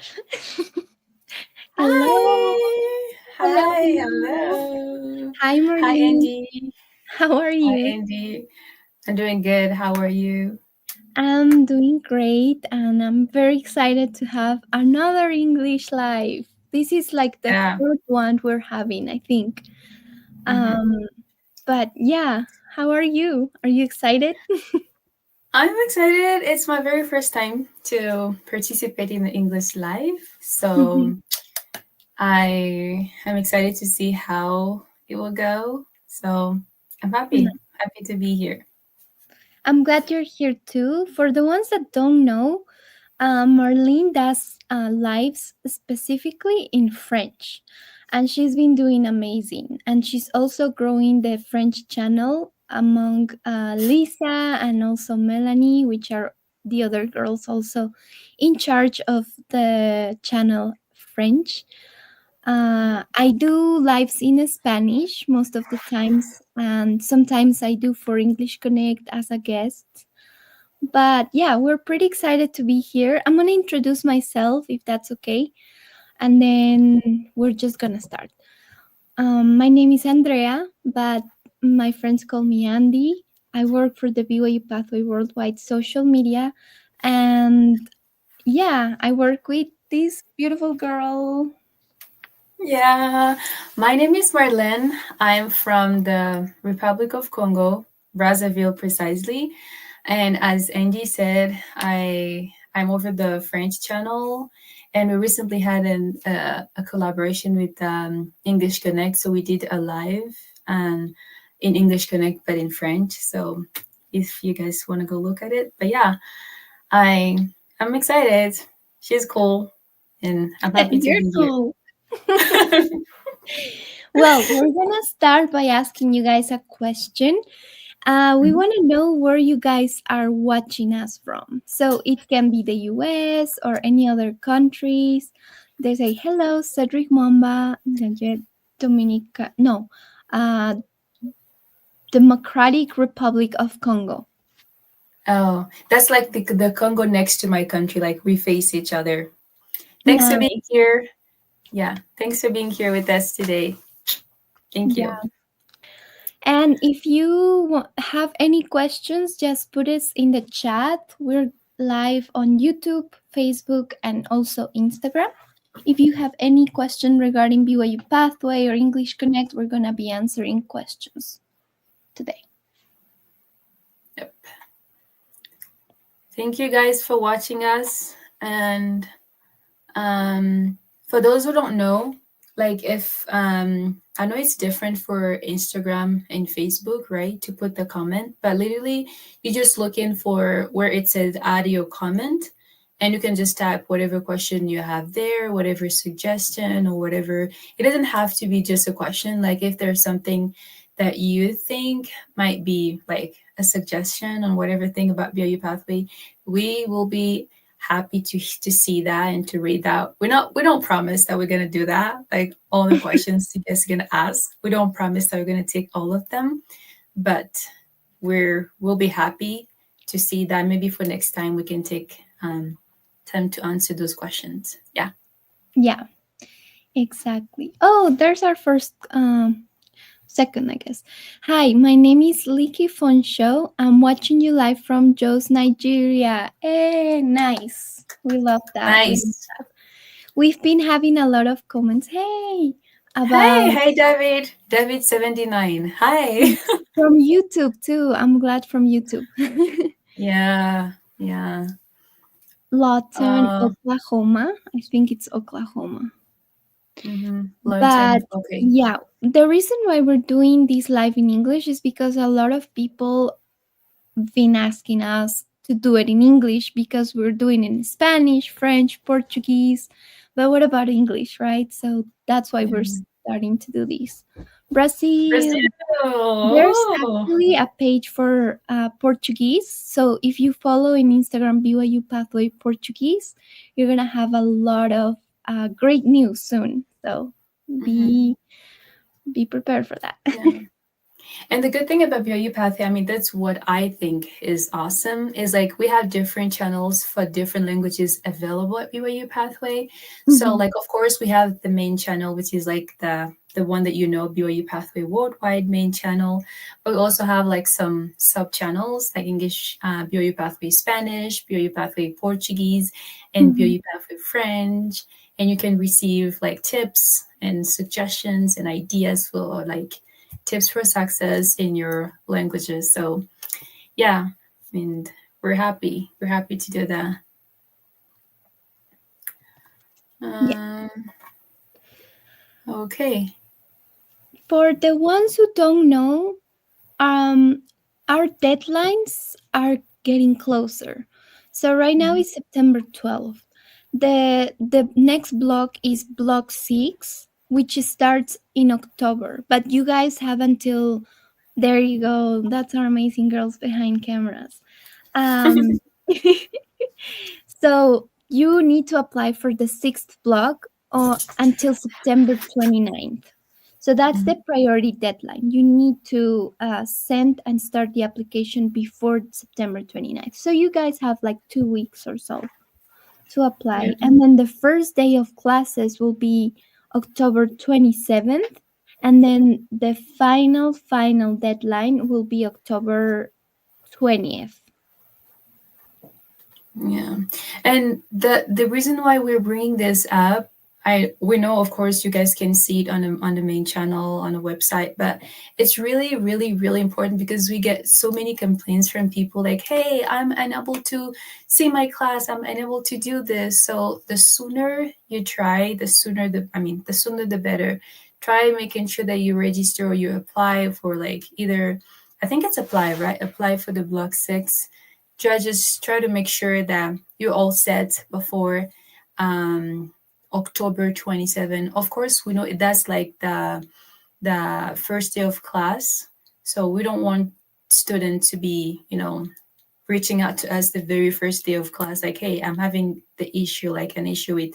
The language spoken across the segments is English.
gosh. Hello. Hi. Hello. Hi. Hello. Hello. Hi, Hi, Marlene. Andy. How are Hi, you? Andy. I'm doing good. How are you? I'm doing great, and I'm very excited to have another English live. This is like the Yeah. third one we're having, I think. hmm Um, but yeah, how are you? Are you excited? I'm excited. It's my very first time to participate in the English Live. So I'm excited to see how it will go. So I'm happy to be here. I'm glad you're here too. For the ones that don't know, Marlene does lives specifically in French, and she's been doing amazing. And she's also growing the French channel among Lisa and also Melanie, which are the other girls also in charge of the channel French. I do lives in Spanish most of the times, and sometimes I do for English Connect as a guest. But yeah, we're pretty excited to be here. I'm going to introduce myself if that's okay. And then we're just going to start. My name is Andrea, but my friends call me Andy. I work for the BYU-Pathway Worldwide social media. And yeah, I work with this beautiful girl. Yeah. My name is Marlene. I'm from the Republic of Congo, Brazzaville precisely. And as Andy said, I'm over the French channel, and we recently had a collaboration with English Connect. So we did a live and in English Connect, but in French. So if you guys want to go look at it, but yeah, I I'm excited. She's cool, and I'm happy to You're be here. cool. Well, we're going to start by asking you guys a question. We Mhm. want to know where you guys are watching us from. So it can be the US or any other countries. They say, hello, Cedric Momba, Dominica, no, uh, Democratic Republic of Congo. Oh, that's like the Congo next to my country. Like we face each other. Thanks for being Nice. here. Yeah, thanks for being here with us today. Thank you. Yeah. And if you have any questions, just put it in the chat. We're live on YouTube, Facebook, and also Instagram. If you have any question regarding BYU Pathway or English Connect, we're going to be answering questions today. Yep. Thank you guys for watching us. And for those who don't know, like if I know it's different for Instagram and Facebook, right? To put the comment, but literally you just look in for where it says audio comment, and you can just type whatever question you have there, whatever suggestion or whatever. It doesn't have to be just a question. Like if there's something that you think might be like a suggestion on whatever thing about BYU Pathway, we will be happy to see that and to read that. We don't promise that we're gonna do that. Like all the questions you guys are gonna ask. We don't promise that we're gonna take all of them, but we'll be happy to see that. Maybe for next time we can take time to answer those questions. Yeah. Yeah, exactly. Oh, there's our first second, I guess. Hi, my name is Liki Fonsho. I'm watching you live from Jos, Nigeria. Hey, nice. We love that. Nice. We've been having a lot of comments. Hey, Hey, about hey David. David 79. Hi. from YouTube too. I'm glad from YouTube. Yeah. Yeah. Lawton, Uh Oklahoma. I think it's Oklahoma. But Lawton. Okay. yeah, the reason why we're doing this live in English is because a lot of people been asking us to do it in English because we're doing it in Spanish, French, Portuguese. But what about English, right? So that's why we're Yeah. starting to do this. Brazil, Brazil. there's Oh. actually a page for Portuguese. So if you follow in Instagram BYU Pathway Portuguese, you're gonna have a lot of great news soon. So Mhm. be be prepared for that. Yeah. And the good thing about BYU Pathway, I mean, that's what I think is awesome, is like we have different channels for different languages available at BYU Pathway. So Mhm. like of course we have the main channel, which is like the one that you know, BYU Pathway Worldwide main channel. But we also have like some sub channels like English, BYU Pathway Spanish, BYU Pathway Portuguese, and Mhm. BYU Pathway French. And you can receive like tips and suggestions and ideas for like tips for success in your languages. So yeah, and we're happy. We're happy to do that. Yeah. Um, okay. For the ones who don't know, um, our deadlines are getting closer. So right now Mhm. is September 12th. The next block is block 6, which starts in October. But you guys have until, there you go. That's our amazing girls behind cameras. Um So you need to apply for the sixth block until September 29th. So that's the Mhm. priority deadline. You need to send and start the application before September 29th. So you guys have like 2 weeks or so to Yeah. apply. And then the first day of classes will be October 27th. And then the final deadline will be October 20th. Yeah, and the reason why we're bringing this up, I we know of course you guys can see it on the main channel on the website, but it's really really important because we get so many complaints from people like, hey, I'm unable to see my class, I'm unable to do this. So the sooner you try, the sooner the sooner the better. Try making sure that you register or you apply for like either, I think it's apply, right? Apply for the block 6. Just try to make sure that you're all set before um, October 27. Of course, we know that's like the first day of class, so we don't want students to be, reaching out to us the very first day of class, like, hey, I'm having the issue, like an issue with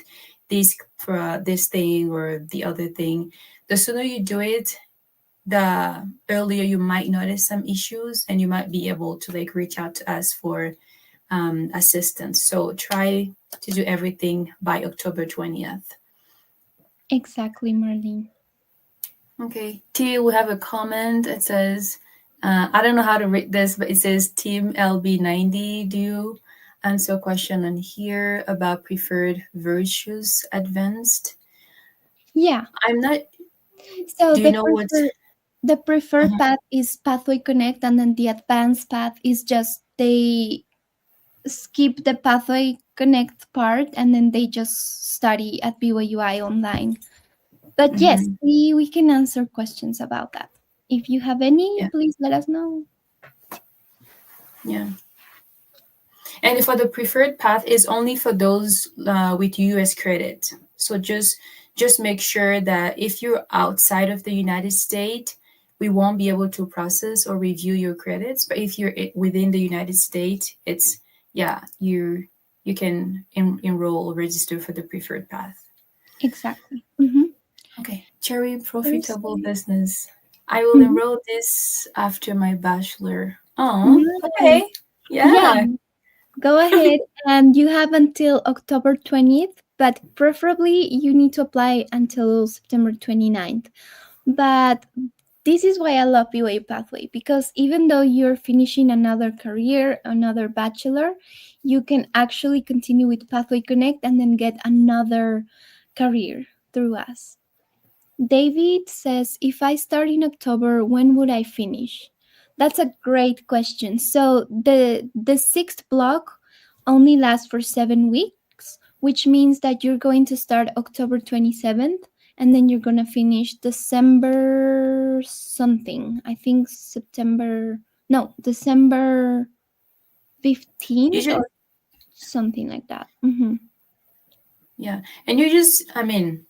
this for this thing or the other thing. The sooner you do it, the earlier you might notice some issues and you might be able to like reach out to us for assistance. So try to do everything by October 20th. Exactly, Marlene. Okay. T, we have a comment. It says, I don't know how to read this, but it says Team LB90. Do you answer a question on here about preferred virtues advanced? Yeah. I'm not, So do you know what? the preferred Uh-huh. path is Pathway Connect, and then the advanced path is just they skip the Pathway Connect part and then they just study at BYUI online. But yes, Mhm. we can answer questions about that. If you have any, Yeah. please let us know. Yeah. And for the preferred path is only for those with US credit. So just make sure that if you're outside of the United States, we won't be able to process or review your credits. But if you're within the United States, it's yeah, you can enroll or register for the preferred path. Exactly. Mm-hmm. Okay, cherry profitable Thursday. business. I will Mm-hmm. enroll this after my bachelor. Oh, Nice. okay. Yeah, Yeah. go ahead. And you have until October 20th, but preferably you need to apply until September 29th. But this is why I love BYU Pathway, because even though you're finishing another career, another bachelor, you can actually continue with Pathway Connect and then get another career through us. David says, if I start in October, when would I finish? That's a great question. So the sixth block only lasts for 7 weeks, which means that you're going to start October 27th and then you're gonna finish December something. I think September, no, December You 15th should, or something like that. Hmm. yeah. And you just, I mean,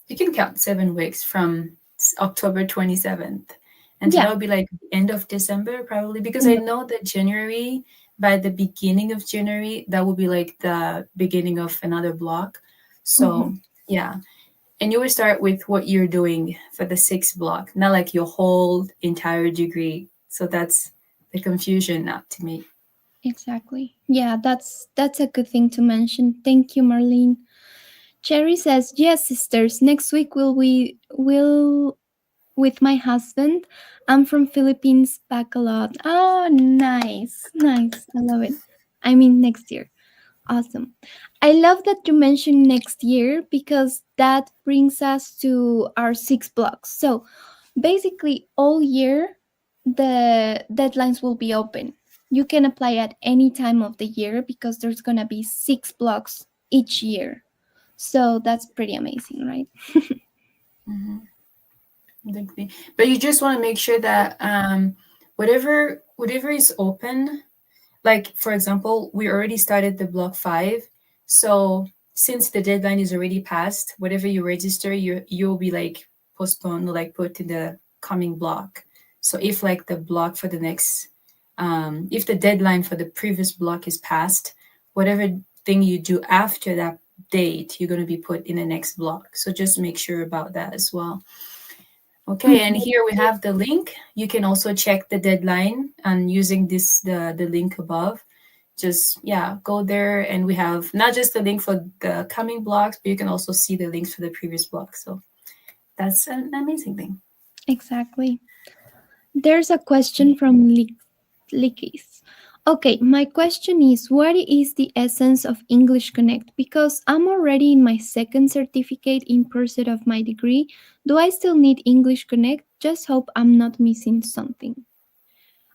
you can count 7 weeks from October 27th. And so Yeah. that would be like the end of December, probably, because I End of- know that January, by the beginning of January, that would be like the beginning of another block. mhm. So, yeah. And you will start with what you're doing for the sixth block, not like your whole entire degree. So that's the confusion now to me. Exactly. Yeah, that's a good thing to mention. Thank you, Marlene. Cherry says, "Yes, sisters. Next week will with my husband. I'm from Philippines, Bacolod. Oh, nice, nice. I love it. I mean, next year. Awesome. I love that you mentioned next year because that brings us to our 6 blocks. So basically, all year, the deadlines will be open. You can apply at any time of the year because there's going to be 6 blocks each year. So that's pretty amazing, right? Mm-hmm. But you just want to make sure that whatever is open, like for example, we already started the block 5, so since the deadline is already passed, whatever you register, you'll be like postponed or like put in the coming block. So if like the block for the next if the deadline for the previous block is passed, whatever thing you do after that date, you're going to be put in the next block. So just make sure about that as well. Okay, and here we have the link. You can also check the deadline and using this the link above. Just yeah, go there and we have not just the link for the coming blocks, but you can also see the links for the previous blocks. So that's an amazing thing. Exactly. There's a question from Likis. Okay, my question is what is the essence of English Connect? Because I'm already in my second certificate in pursuit of my degree. Do I still need English Connect? Just hope I'm not missing something.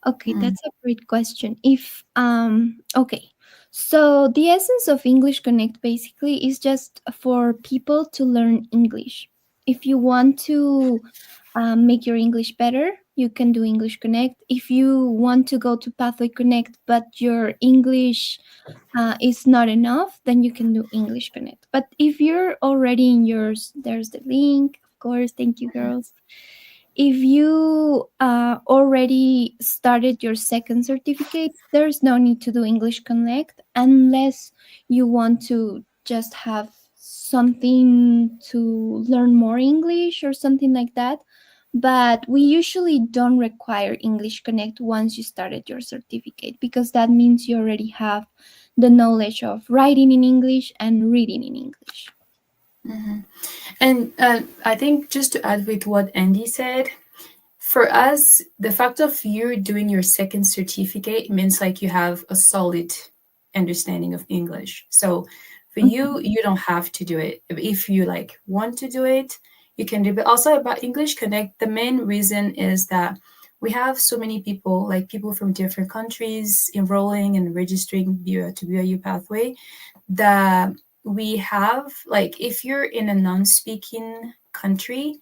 Okay, Mm, that's a great question. If okay. So the essence of English Connect basically is just for people to learn English. If you want to make your English better, you can do English Connect. If you want to go to Pathway Connect, but your English is not enough, then you can do English Connect. But if you're already in yours, there's the link. Of course, thank you, girls. If you already started your second certificate, there's no need to do English Connect unless you want to just have something to learn more English or something like that. But we usually don't require English Connect once you started your certificate because that means you already have the knowledge of writing in English and reading in English. mm-hmm. And I think just to add with what Andy said, for us, the fact of you doing your second certificate means like you have a solid understanding of English. So for you, Mhm. you don't have to do it. If you like want to do it, you can do it. But also about English Connect, the main reason is that we have so many people, like people from different countries, enrolling and registering to BYU Pathway, that we have, like, if you're in a non-speaking country,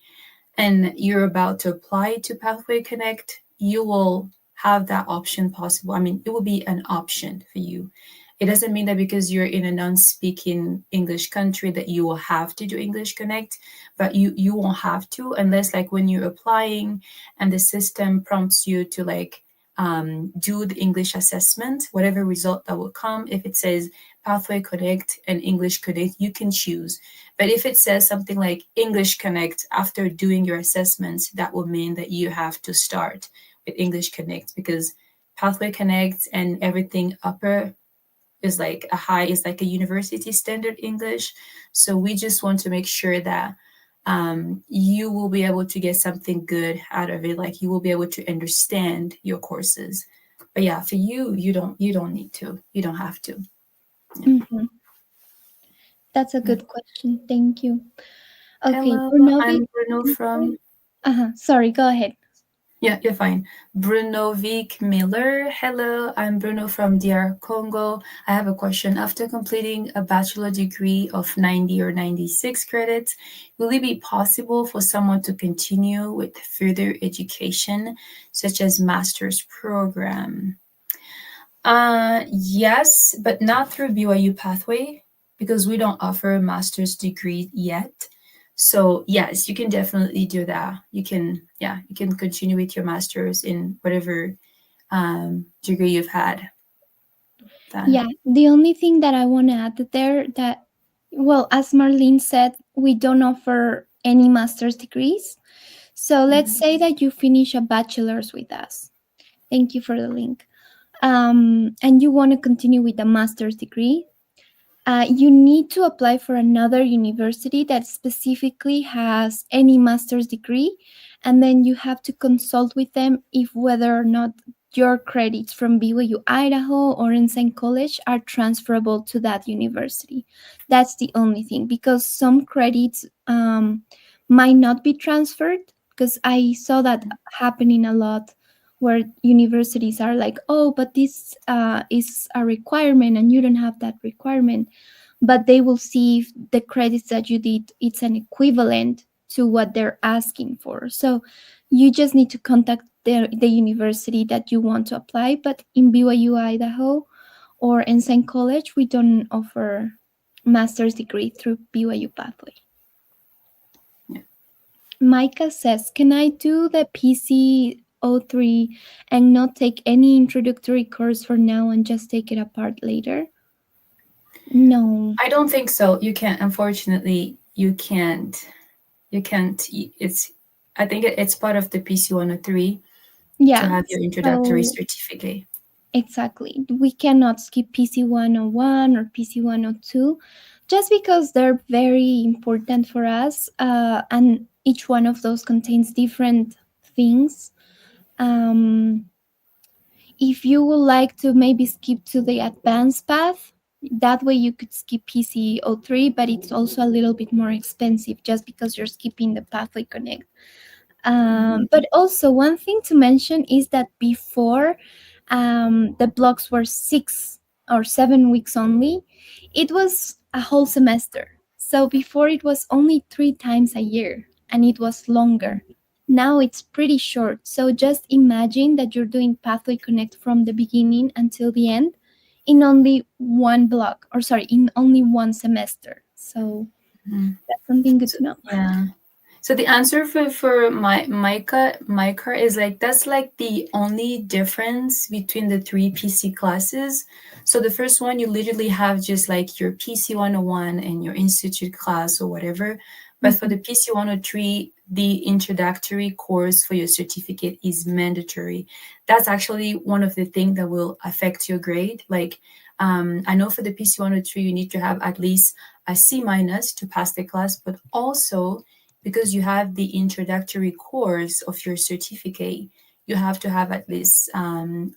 and you're about to apply to Pathway Connect, you will have that option possible. I mean, it will be an option for you. It doesn't mean that because you're in a non-speaking English country that you will have to do English Connect, but you won't have to unless like when you're applying and the system prompts you to like do the English assessment, whatever result that will come. If it says Pathway Connect and English Connect, you can choose. But if it says something like English Connect after doing your assessments, that will mean that you have to start with English Connect because Pathway Connect and everything upper is like a university standard English. So we just want to make sure that you will be able to get something good out of it. Like you will be able to understand your courses. But yeah, for you, you don't need to. You don't have to. Yeah. Mhm. That's a Yeah. good question. Thank you. Okay, Hello, Brunovic. I'm Bruno from. Sorry, go ahead. Yeah, you're fine. Bruno Vic Miller. Hello, I'm Bruno from DR Congo. I have a question. After completing a bachelor degree of 90 or 96 credits, will it be possible for someone to continue with further education, such as master's program? Yes, but not through BYU Pathway because we don't offer a master's degree yet. So yes, you can definitely do that. You can continue with your master's in whatever degree you've had. Then. Yeah, the only thing that I want to add there that Well, as Marlene said, we don't offer any master's degrees. So let's Hmm. say that you finish a bachelor's with us. Thank you for the link. And you want to continue with a master's degree. You need to apply for another university that specifically has any master's degree, and then you have to consult with them if whether or not your credits from BYU Idaho or Ensign College are transferable to that university. That's the only thing, because some credits might not be transferred. Because I saw that happening a lot, where universities are like, oh, but this is a requirement and you don't have that requirement, but they will see if the credits that you did it's an equivalent to what they're asking for. So you just need to contact the university that you want to apply. But in BYU Idaho or Ensign College, we don't offer master's degree through BYU Pathway. Yeah. Micah says, can I do the PC03 and not take any introductory course for now and just take it apart later? No. I don't think so. You can't. Unfortunately, you can't. You can't. It's. I think it's part of the PC 103 to Yeah. have your introductory So certificate. exactly. We cannot skip PC 101 or PC 102 just because they're very important for us. And each one of those contains different things. Um, if you would like to maybe skip to the advanced path, that way you could skip PC 03, but it's also a little bit more expensive just because you're skipping the Pathway Connect. Hmm. But also, one thing to mention is that before the blocks were 6 or 7 weeks only, it was a whole semester. So before it was only 3 times a year and it was longer. Now it's pretty short. So just imagine that you're doing Pathway Connect from the beginning until the end in only one block, or sorry, in only one semester. So Hmm. that's something good So, to know. yeah. So the answer for my Micah is like that's like the only difference between the three PC classes. So the first one you literally have just like your PC 101 and your institute class or whatever. But for Mhm. the PC 103, the introductory course for your certificate is mandatory. That's actually one of the things that will affect your grade. Like I know for the PC 103 you need to have at least a C minus to pass the class, but also because you have the introductory course of your certificate, you have to have at least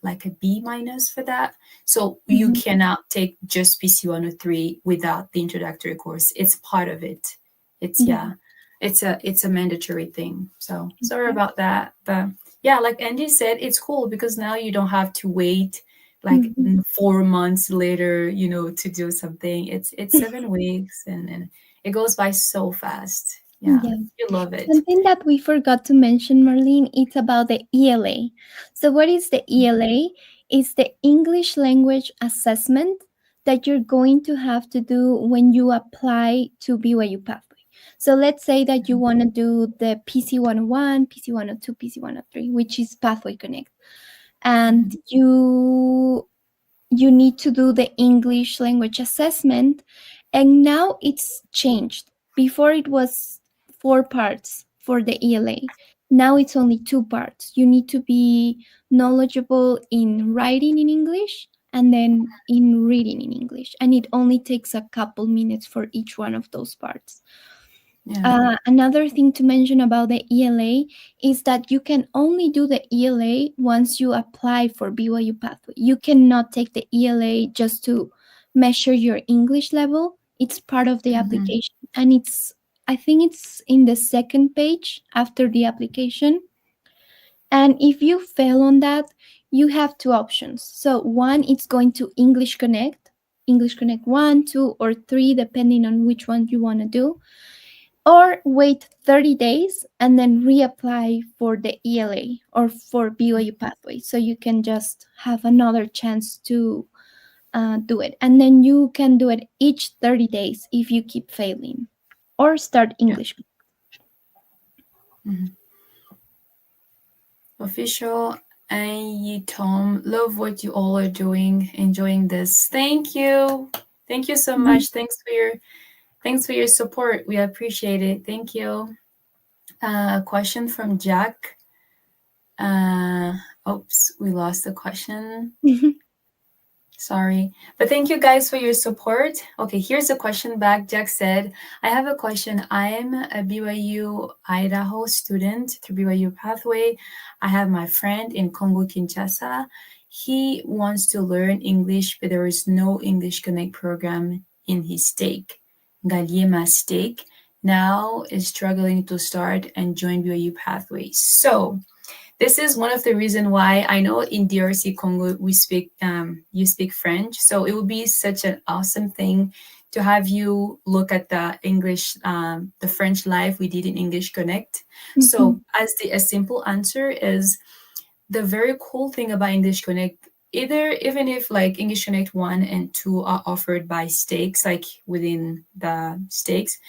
like a B minus for that. So you Mhm. cannot take just PC 103 without the introductory course. It's part of it. It's Yeah. yeah, it's a mandatory thing. So sorry Exactly. about that, but yeah, like Andy said, it's cool because now you don't have to wait like Mhm. 4 months later, to do something. It's 7 weeks and it goes by so fast. Yeah, Yeah. you love it. Something that we forgot to mention, Marlene, it's about the ELA. So, what is the ELA? It's the English language assessment that you're going to have to do when you apply to BYU Pathway. So, let's say that you want to do the PC 101, PC 102, PC 103, which is Pathway Connect, and Mhm. you need to do the English language assessment. And now it's changed. Before it was 4 parts for the ELA. Now it's only 2 parts. You need to be knowledgeable in writing in English and then in reading in English. And it only takes a couple minutes for each one of those parts. Yeah. Another thing to mention about the ELA is that you can only do the ELA once you apply for BYU Pathway. You cannot take the ELA just to measure your English level. It's part of the Hmm. application, and I think it's in the second page after the application. And if you fail on that, you have two options. So one, it's going to English Connect 1, 2, or 3, depending on which one you want to do, or wait 30 days and then reapply for the ELA or for BYU Pathway. So you can just have another chance to do it. And then you can do it each 30 days if you keep failing, or start Yeah. English. Hmm. Official and you, Tom, love what you all are doing, enjoying this. Thank you. Thank you so Mhm. much. Thanks for your Thanks for your support. We appreciate it. Thank you. A question from Jack. Uh, Oops, we lost the question. Sorry. But thank you guys for your support. Okay, here's a question back. Jack said, I have a question. I'm a BYU Idaho student through BYU Pathway. I have my friend in Congo, Kinshasa. He wants to learn English, but there is no English Connect program in his stake. Galiema stake now is struggling to start and join BYU Pathway. So, this is one of the reason why I know in DRC Congo we speak you speak French, so it would be such an awesome thing to have you look at the English the French live we did in English Connect. Mhm. So as the a simple answer is the very cool thing about English Connect. Either even if like English Connect 1 and 2 are offered by stakes, like within the stakes,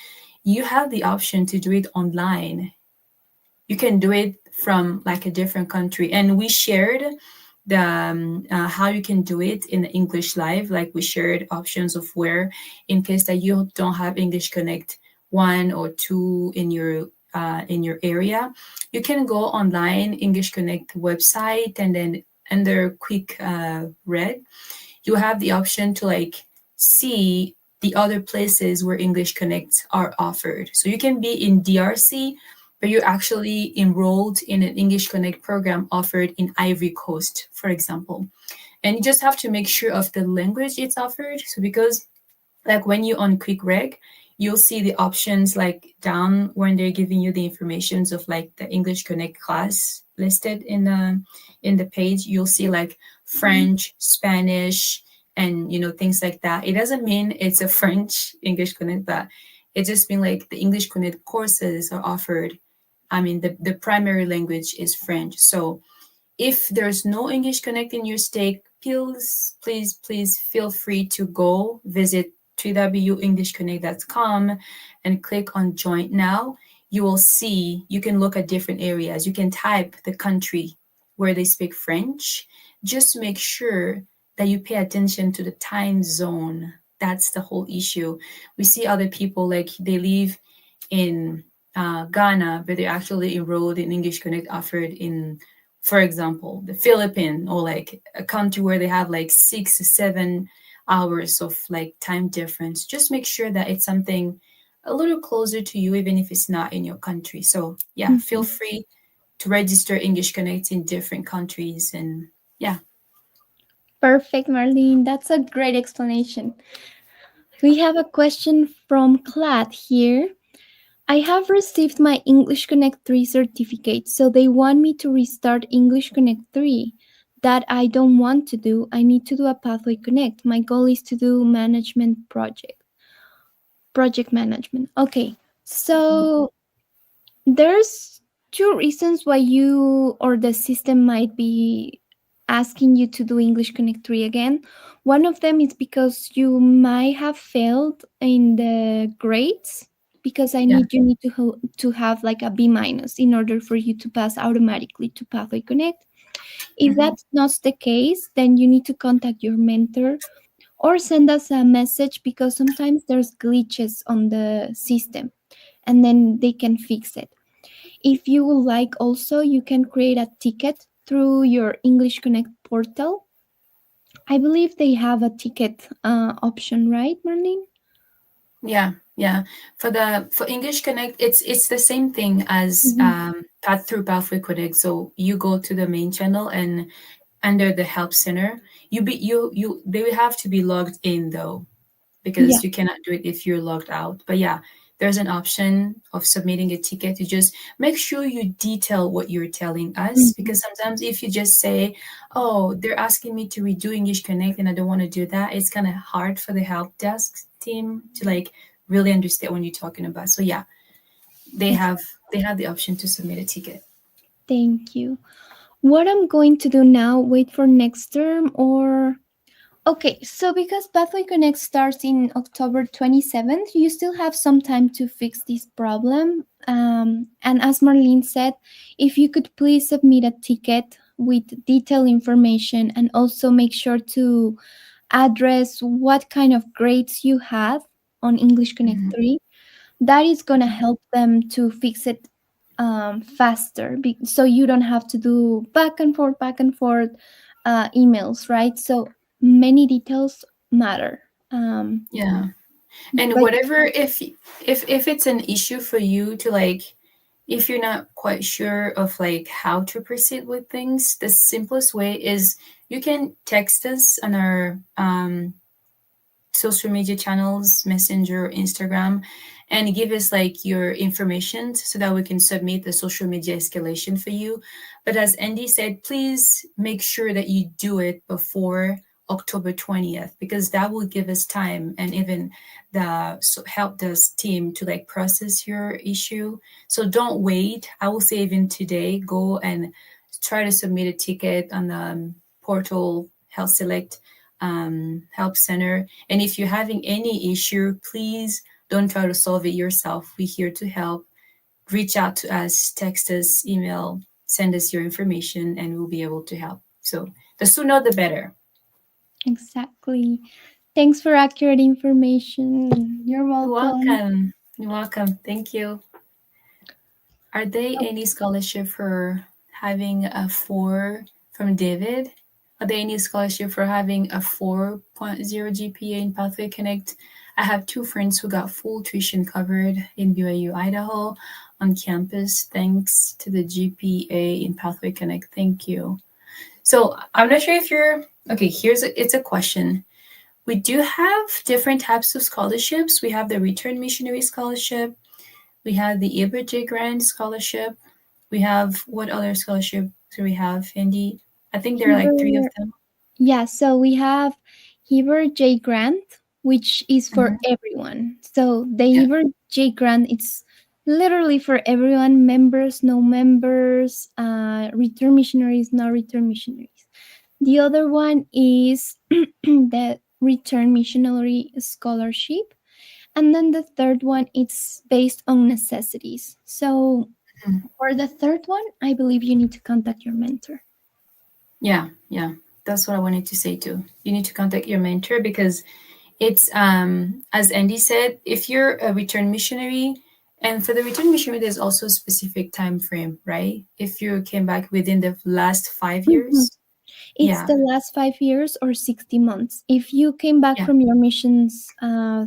you have the option to do it online. You can do it from like a different country, and we shared the how you can do it in the English live. Like we shared options of where, in case that you don't have English Connect 1 or 2 in your area, you can go online English Connect website, and then under quick read you have the option to like see the other places where English Connects are offered. So you can be in DRC, but you're actually enrolled in an English Connect program offered in Ivory Coast, for example. And you just have to make sure of the language it's offered. So because like when you on quick reg, you'll see the options like down when they're giving you the informations of like the English Connect class listed in the page. You'll see like French, Spanish, and things like that. It doesn't mean it's a French English Connect, but it just means like the English Connect courses are offered. I mean, the primary language is French. So if there's no English Connect in your stake, please feel free to go visit www.englishconnect.com and click on join now. You will see, you can look at different areas. You can type the country where they speak French. Just make sure that you pay attention to the time zone. That's the whole issue. We see other people like they live in Ghana, but they're actually enrolled in English Connect offered in, for example, the Philippines, or like a country where they have like 6 to 7 hours of like time difference. Just make sure that it's something a little closer to you, even if it's not in your country. So yeah, feel Mhm. free to register English Connect in different countries, and yeah. Perfect, Marlene. That's a great explanation. We have a question from Clad here. I have received my English Connect 3 certificate, so they want me to restart English Connect 3. That I don't want to do. I need to do a Pathway Connect. My goal is to do project management. Okay, so there's two reasons why you or the system might be asking you to do English Connect 3 again. One of them is because you might have failed in the grades, because Yeah. you need to have like a B minus in order for you to pass automatically to Pathway Connect. If Mhm. that's not the case, then you need to contact your mentor or send us a message, because sometimes there's glitches on the system and then they can fix it. If you would like, also, you can create a ticket through your English Connect portal. I believe they have a ticket option, right, Marlene? Yeah, yeah. For English Connect, it's the same thing as Mhm. Path through Pathway Connect. So you go to the main channel, and under the help center, you they will have to be logged in though, Yeah. because you cannot do it if you're logged out. But yeah, there's an option of submitting a ticket. You just make sure you detail what you're telling us, Mhm. because sometimes if you just say, "Oh, they're asking me to redo English Connect and I don't want to do that," it's kind of hard for the help desk team to like really understand what you're talking about. So yeah, they have Exactly. they have the option to submit a ticket. Thank you. What I'm going to do now, wait for next term or. Okay, so because Pathway Connect starts in October 27th, you still have some time to fix this problem. And as Marlene said, if you could please submit a ticket with detailed information, and also make sure to address what kind of grades you had on English Connect Mhm. 3, that is going to help them to fix it faster. So you don't have to do back and forth emails, right? So many details matter. Yeah. And Like, whatever, if it's an issue for you to like, if you're not quite sure of like how to proceed with things, the simplest way is you can text us on our social media channels, Messenger, Instagram, and give us like your information so that we can submit the social media escalation for you. But as Andy said, please make sure that you do it before October 20th, because that will give us time and even the help desk team to like process your issue. So don't wait. I will say even today, go and try to submit a ticket on the portal Health Select help center. And if you're having any issue, please don't try to solve it yourself. We're here to help. Reach out to us, text us, email, send us your information, and we'll be able to help. So the sooner the better. exactly. Thanks for accurate information. You're You're welcome. welcome. You're welcome. Thank you. Are there any scholarship for having a four from David? Are there any scholarship for having a 4.0 GPA in Pathway Connect? I have two friends who got full tuition covered in BYU, Idaho on campus thanks to the GPA in Pathway Connect. Thank you. So I'm not sure if you're okay. It's a question. We do have different types of scholarships. We have the Return Missionary Scholarship. We have the Ibra J. Grant Scholarship. We have what other scholarship do we have, Andy? I think there are like three of Heber, them. yeah, so we have Heber J. Grant, which is for Mhm. everyone. So the Yeah. Heber J. Grant, it's literally for everyone, members, no members, return missionaries, no return missionaries. The other one is the Return Missionary Scholarship. And then the third one, it's based on necessities. So Mhm. for the third one, I believe you need to contact your mentor. Yeah, yeah. That's what I wanted to say too. You need to contact your mentor because it's as Andy said, if you're a return missionary, and for the return missionary, there's also a specific time frame, right? If you came back within the last five Mhm. years. It's Yeah, the last 5 years or 60 months. If you came back yeah. from your missions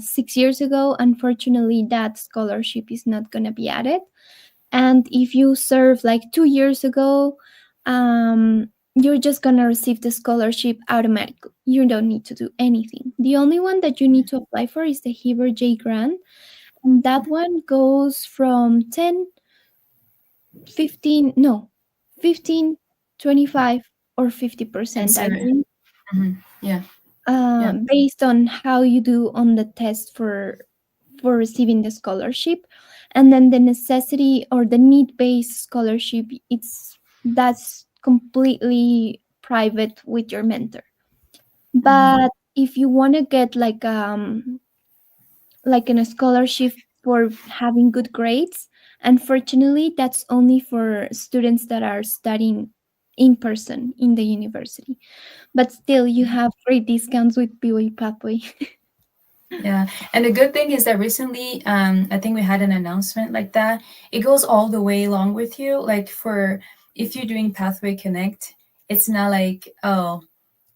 6 years ago, unfortunately, that scholarship is not going to be added. And if you served like 2 years ago, you're just going to receive the scholarship automatically. You don't need to do anything. The only one that you need to apply for is the Heber J. Grant. And that one goes from 10, 15, no, 15, 25, or And 50%, I seven. believe, Yeah, yeah. based on how you do on the test for receiving the scholarship. And then the necessity or the need-based scholarship, that's completely private with your mentor. Hmm. But if you want to get like in a scholarship for having good grades, unfortunately that's only for students that are studying in person in the university. But still, you have great discounts with BYU Pathway. Yeah, and the good thing is that recently, I think we had an announcement like that. It goes all the way along with you. Like for if you're doing Pathway Connect, it's not like, oh,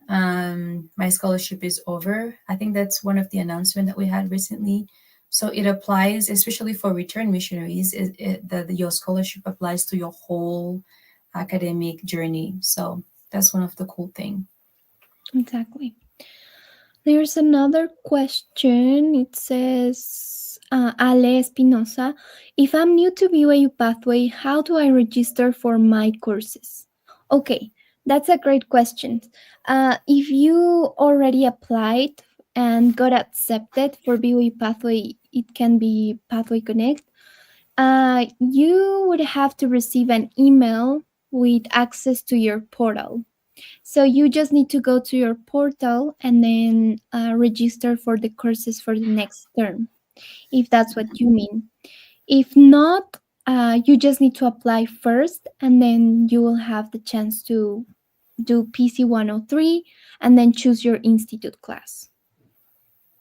my scholarship is over. I think that's one of the announcement that we had recently. So it applies, especially for return missionaries, that your scholarship applies to your whole academic journey. So that's one of the cool thing. Exactly. There's another question. It says, Ale Espinosa, if I'm new to BYU Pathway, how do I register for my courses? Okay, that's a great question. If you already applied and got accepted for BYU Pathway, it can be Pathway Connect. You would have to receive an email with access to your portal. So you just need to go to your portal and then register for the courses for the next term, if that's what you mean. If not, you just need to apply first, and then you will have the chance to do PC 103 and then choose your institute class.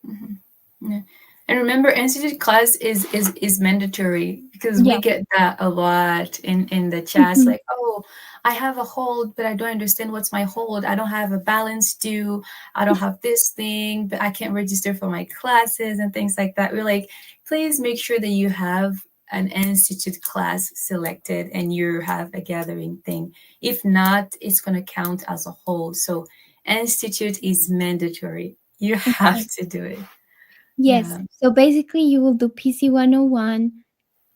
Mhm. Yeah. And remember, institute class is mandatory because we Yeah. get that a lot in the chats. Mhm. Like, oh, I have a hold, but I don't understand what's my hold. I don't have a balance due. I don't have this thing, but I can't register for my classes and things like that. We're like, please make sure that you have an institute class selected and you have a gathering thing. If not, it's gonna count as a whole. So institute is mandatory. You have to do it. Yes. Yeah. So basically, you will do PC 101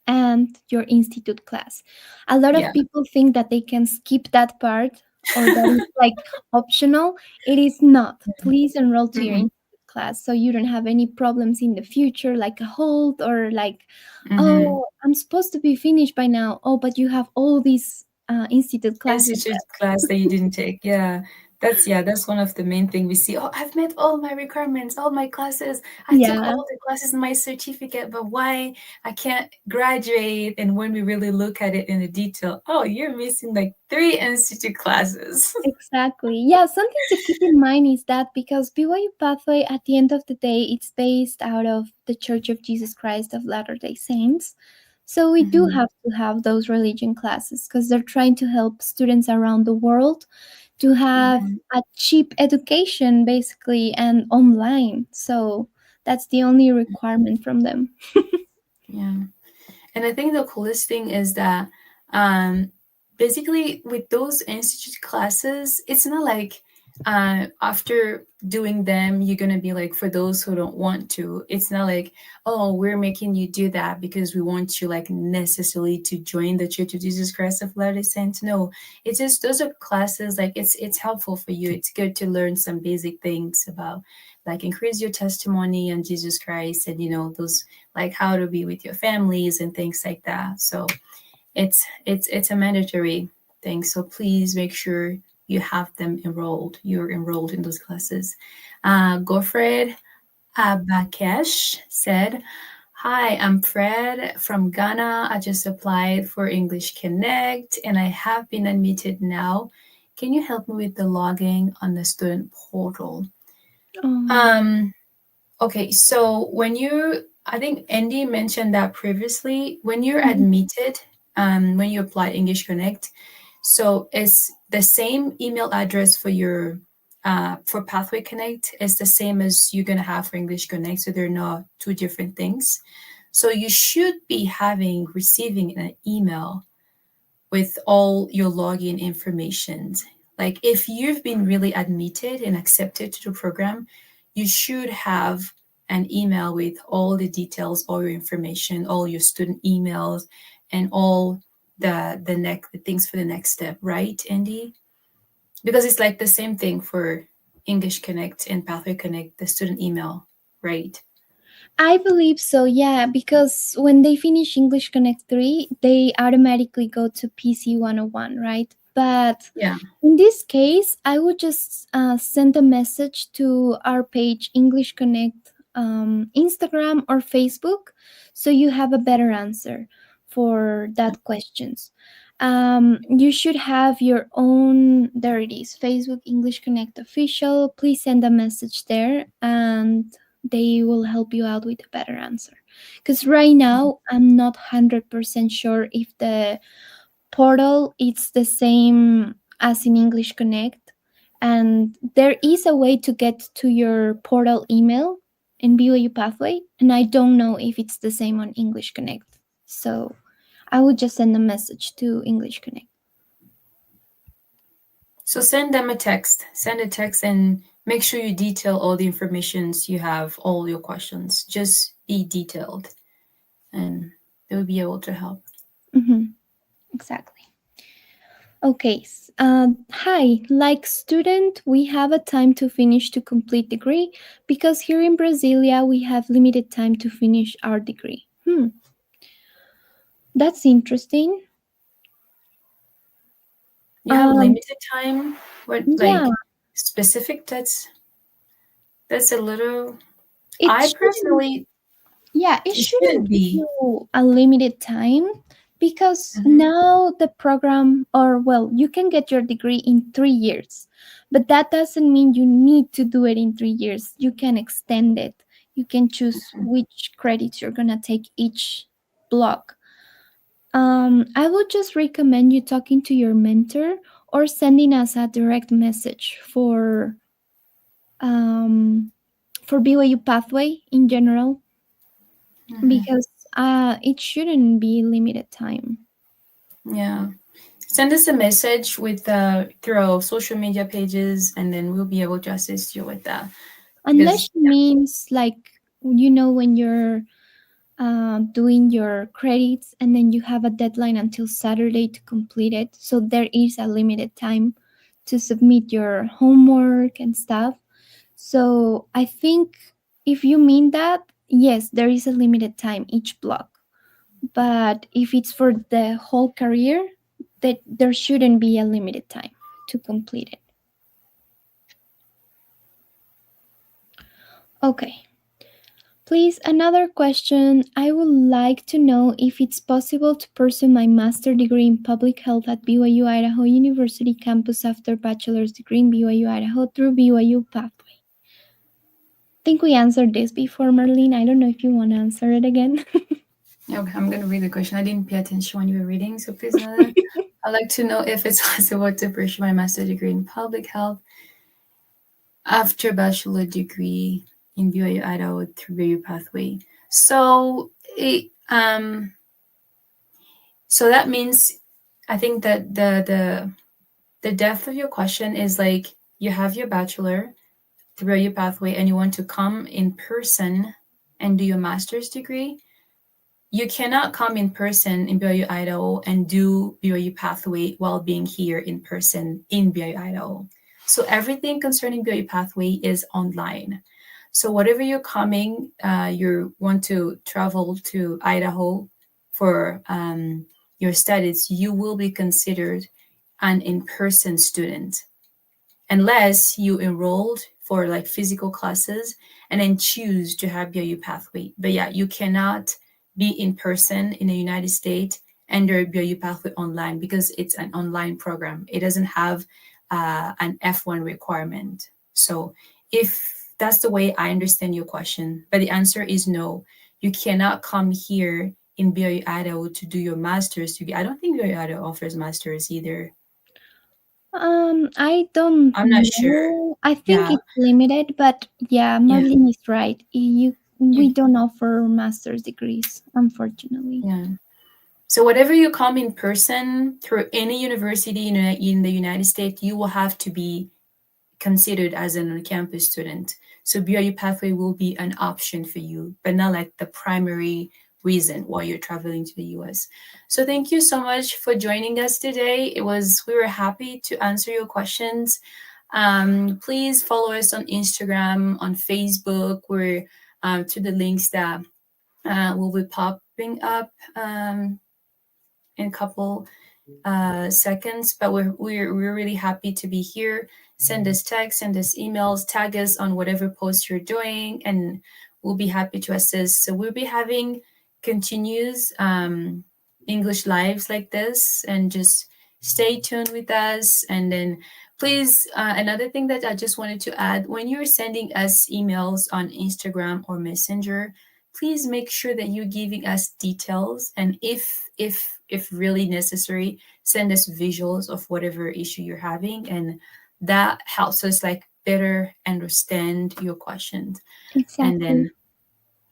and your institute class. A lot of Yeah. people think that they can skip that part or that it's like optional. It is not. Please enroll to your Mm-mm. institute class so you don't have any problems in the future, like a hold or like, Mm-hmm. oh, I'm supposed to be finished by now. Oh, but you have all these institute classes Institute left. class that you didn't take. Yeah, that's one of the main thing we see. Oh, I've met all my requirements, all my classes. I took Yeah, all the classes in my certificate, but why I can't graduate? And when we really look at it in the detail, oh, you're missing like three institute classes. exactly. Yeah, something to keep in mind is that because BYU Pathway, at the end of the day, it's based out of the Church of Jesus Christ of Latter-day Saints. So we do Mm-hmm. have to have those religion classes because they're trying to help students around the world to have Mm-hmm. a cheap education, basically, and online. So that's the only requirement from them. Yeah. And I think the coolest thing is that um, basically with those institute classes, it's not like after doing them, you're going to be like, for those who don't want to, it's not like, oh, we're making you do that because we want you like necessarily to join the Church of Jesus Christ of Latter-day Saints. No, it's just those are classes like it's helpful for you. It's good to learn some basic things about like increase your testimony on Jesus Christ and those like how to be with your families and things like that. So it's a mandatory thing. So please make sure you have them enrolled. You're enrolled in those classes. Godfred Abakesh said, "Hi, I'm Fred from Ghana. I just applied for English Connect and I have been admitted now. Can you help me with the logging on the student portal?" Oh. Um, Okay, so I think Andy mentioned that previously, when you're Mhm. admitted, when you apply English Connect, so it's the same email address for Pathway Connect. It's the same as you're gonna have for English Connect, so they're not two different things. So you should be receiving an email with all your login information. Like if you've been really admitted and accepted to the program, you should have an email with all the details, all your information, all your student emails, and all the things for the next step, right, Andy? Because it's like the same thing for English Connect and Pathway Connect, the student email, right? I believe so, yeah, because when they finish English Connect 3, they automatically go to PC 101, right? But Yeah. in this case, I would just send a message to our page, English Connect, Instagram or Facebook, so you have a better answer for that questions. You should have your own, there it is, Facebook English Connect official. Please send a message there and they will help you out with a better answer. Because right now, I'm not 100% sure if the portal it's the same as in English Connect. And there is a way to get to your portal email in BYU Pathway, and I don't know if it's the same on English Connect. So I would just send a message to English Connect. So send them a text. Send a text and make sure you detail all the informations you have, all your questions. Just be detailed and they will be able to help. Mm-hmm, exactly. Okay. Hi, like student, we have a time to finish to complete degree because here in Brasilia we have limited time to finish our degree. That's interesting. You have Um, limited time. What yeah, like specific? That's a little. it I shouldn't. personally, Yeah, it it shouldn't shouldn't give be. you a limited time because Mhm. now the program, or well, you can get your degree in 3 years, but that doesn't mean you need to do it in 3 years. You can extend it. You can choose which credits you're gonna take each block. I would just recommend you talking to your mentor or sending us a direct message um, for BYU Pathway in general, Mhm. because it shouldn't be limited time. Yeah. Send us a message with through our social media pages, and then we'll be able to assist you with that. Unless Because it means like, when you're doing your credits and then you have a deadline until Saturday to complete it. So there is a limited time to submit your homework and stuff. So I think if you mean that, yes, there is a limited time each block. But if it's for the whole career, that there shouldn't be a limited time to complete it. Okay. Please, another question. I would like to know if it's possible to pursue my master degree in public health at BYU Idaho University campus after bachelor's degree in BYU Idaho through BYU Pathway. I think we answered this before, Marlene. I don't know if you want to answer it again. okay, I'm gonna read the question. I didn't pay attention when you were reading, so please know that. I'd like to know if it's possible to pursue my master's degree in public health after bachelor degree in BYU Idaho through BYU Pathway. So so that means I think that the depth of your question is like you have your bachelor through your pathway and you want to come in person and do your master's degree. You cannot come in person in BYU Idaho and do BYU Pathway while being here in person in BYU Idaho. So everything concerning BYU Pathway is online. So whatever you're coming, you want to travel to Idaho for your studies, you will be considered an in-person student unless you enrolled for like physical classes and then choose to have BYU Pathway. But yeah, you cannot be in person in the United States under BYU Pathway online because it's an online program. It doesn't have an F1 requirement. So if that's the way I understand your question, but the answer is no. You cannot come here in BYU Idaho to do your master's degree. I don't think BYU Idaho offers master's either. I don't I'm not sure. know. I think Yeah, it's limited, but yeah, yeah, Marlene is right. We you, don't offer master's degrees, unfortunately. yeah. So whatever you come in person through any university in the United States, you will have to be considered as an on-campus student. So BYU Pathway will be an option for you, but not like the primary reason why you're traveling to the US. So thank you so much for joining us today. We were happy to answer your questions. Please follow us on Instagram, on Facebook, where to the links that will be popping up in a couple seconds. But we're really happy to be here. Send us texts, send us emails, tag us on whatever post you're doing, and we'll be happy to assist. So we'll be having continuous English lives like this, and just stay tuned with us. And then please, another thing that I just wanted to add: when you're sending us emails on Instagram or Messenger, please make sure that you're giving us details, and if really necessary, send us visuals of whatever issue you're having, and that helps us like better understand your questions. And Exactly. then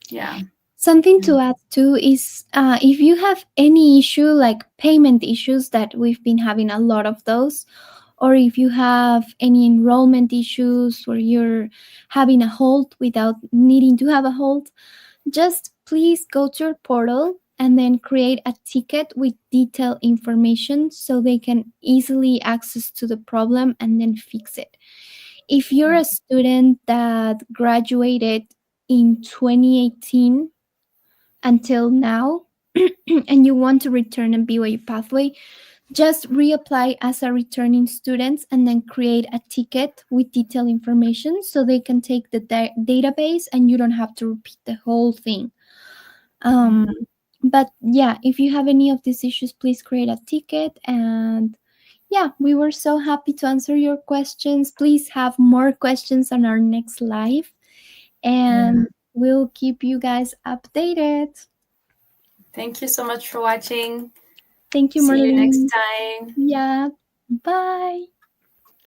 yeah. Something to add too is, if you have any issue like payment issues, that we've been having a lot of those, or if you have any enrollment issues where you're having a hold without needing to have a hold, just please go to your portal and then create a ticket with detailed information so they can easily access to the problem and then fix it. If you're a student that graduated in 2018 until now and you want to return a BYU pathway, just reapply as a returning student and then create a ticket with detailed information so they can take the database and you don't have to repeat the whole thing. Um, but yeah, if you have any of these issues, please create a ticket. And yeah, we were so happy to answer your questions. Please have more questions on our next live. And Yeah. We'll keep you guys updated. Thank you so much for watching. Thank you, See you next Marlene. time. Yeah. Bye.